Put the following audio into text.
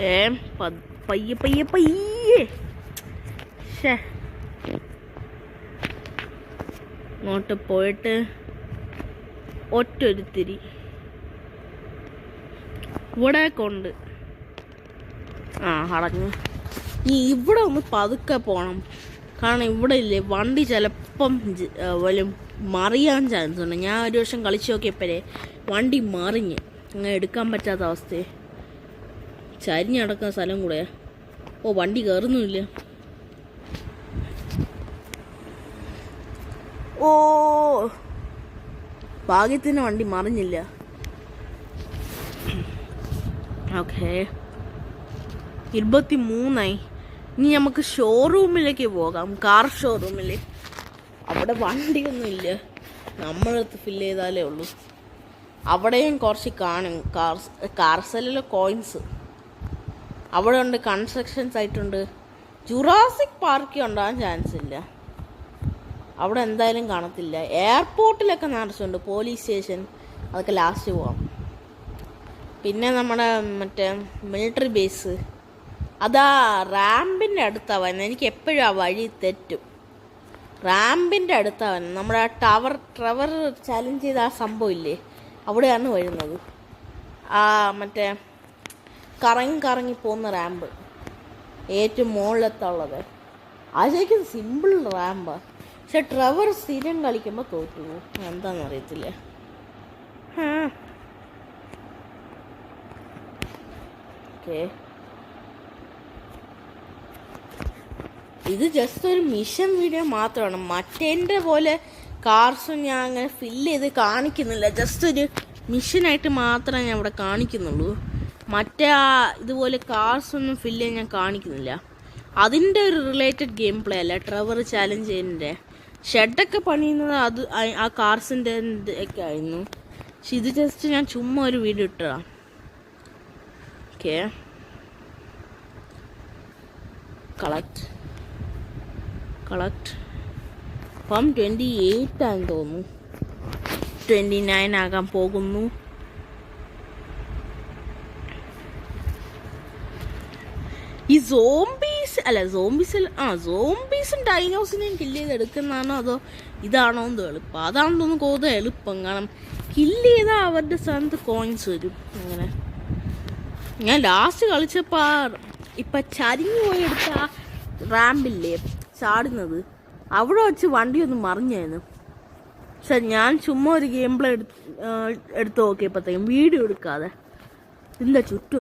ഏ പയ്യെ പയ്യെ പയ്യെ അങ്ങോട്ട് പോയിട്ട് ഒറ്റൊരുത്തിരി ഇവിടെ കൊണ്ട് അടഞ്ഞു. നീ ഇവിടെ ഒന്ന് പതുക്കെ പോണം, കാരണം ഇവിടെ ഇല്ലേ വണ്ടി ചിലപ്പം വലും മറിയാൻ ചാൻസ് ഉണ്ട്. ഞാൻ ഒരു വർഷം കളിച്ചു നോക്കിയപ്പോഴേ വണ്ടി മറിഞ്ഞ് അങ്ങനെ എടുക്കാൻ പറ്റാത്ത അവസ്ഥയെ. ചരിഞ്ഞടക്കുന്ന സ്ഥലം കൂടെ. വണ്ടി കയറുന്നുമില്ല. ഭാഗ്യത്തിന് വണ്ടി മറിഞ്ഞില്ല. ഓക്കെ, 23 ഇനി നമുക്ക് ഷോറൂമിലേക്ക് പോകാം. കാർ ഷോറൂമിൽ അവിടെ വണ്ടിയൊന്നും ഇല്ല, നമ്മളടുത്ത് ഫില്ല് ചെയ്താലേ ഉള്ളൂ. അവിടെയും കുറച്ച് കാണും കാർസെല്ലിലെ കോയിൻസ് അവിടെ ഉണ്ട്. കൺസ്ട്രക്ഷൻ സൈറ്റ് ഉണ്ട്. ജുറാസിക് പാർക്ക് ഉണ്ടാകാൻ ചാൻസ് ഇല്ല, അവിടെ എന്തായാലും കാണത്തില്ല. എയർപോർട്ടിലൊക്കെ നിറച്ചുണ്ട്. പോലീസ് സ്റ്റേഷൻ അതൊക്കെ ലാസ്റ്റ് പോവാം. പിന്നെ നമ്മുടെ മറ്റേ മിലിറ്ററി ബേസ് അതാ റാമ്പിൻ്റെ അടുത്താണ് വരുന്നത്. എനിക്ക് എപ്പോഴും ആ വഴി തെറ്റും. റാമ്പിൻ്റെ അടുത്താണ് വരുന്നത്. നമ്മുടെ ടവർ ചാലഞ്ച് ചെയ്ത ആ സംഭവം ഇല്ലേ, അവിടെയാണ് വരുന്നത്. മറ്റേ കറങ്ങി പോകുന്ന റാമ്പ് ഏറ്റവും മുകളിലെത്തുള്ളത്. അത് ശരിക്കും സിമ്പിൾ റാമ്പാണ്, പക്ഷെ ട്രവർ സ്ഥിരം കളിക്കുമ്പോൾ തോറ്റു പോകും. എന്താണെന്ന് അറിയത്തില്ല. ഓക്കെ, ഇത് ജസ്റ്റ് ഒരു മിഷൻ വീഡിയോ മാത്രമാണ്. മറ്റേൻ്റെ പോലെ കാർസും ഞാൻ അങ്ങനെ ഫില്ല് ചെയ്ത് കാണിക്കുന്നില്ല. ജസ്റ്റ് ഒരു മിഷനായിട്ട് മാത്രമേ ഞാൻ ഇവിടെ കാണിക്കുന്നുള്ളൂ. മറ്റേ ഇതുപോലെ കാർസൊന്നും ഫില്ല് ചെയ്യാൻ ഞാൻ കാണിക്കുന്നില്ല. അതിൻ്റെ ഒരു റിലേറ്റഡ് ഗെയിം പ്ലേ അല്ല ട്രവർ ചാലഞ്ച് ചെയ്യുന്നതിൻ്റെ. ഷെഡൊക്കെ പണിയുന്നത് അത് ആ കാർസിൻ്റെ ഒക്കെ ആയിരുന്നു. പക്ഷെ ഇത് ജസ്റ്റ് ഞാൻ ചുമ്മാ ഒരു വീഡിയോ ഇട്ടതാണ്. ഓക്കെ, കളക്ട് ഇപ്പം 28 ആണെന്ന് തോന്നുന്നു. 29 ആകാൻ പോകുന്നു. ഈ സോംബീസും ഡൈനോസിനെയും കില്ല് ചെയ്ത് എടുക്കുന്നതാണോ അതോ ഇതാണോ എന്ന് എളുപ്പം? അതാണെന്ന് തോന്നുന്നു കൂടുതൽ എളുപ്പം. കാരണം കില്ല് ചെയ്താൽ അവരുടെ സ്ഥാനത്ത് കോയിൻസ് വരും. അങ്ങനെ ഞാൻ ലാസ്റ്റ് കളിച്ചപ്പോൾ ഇപ്പം ചരിഞ്ഞു പോയി എടുത്ത റാമ്പില്ലേ ചാടുന്നത്, അവിടെ വെച്ച് വണ്ടി ഒന്ന് മറിഞ്ഞായിരുന്നു. പക്ഷെ ഞാൻ ചുമ്മാ ഒരു ഗെയിം പ്ലേ എടുത്ത് നോക്കിയപ്പോഴത്തേക്കും വീഡിയോ എടുക്കാതെ ഇതിൻ്റെ ചുറ്റും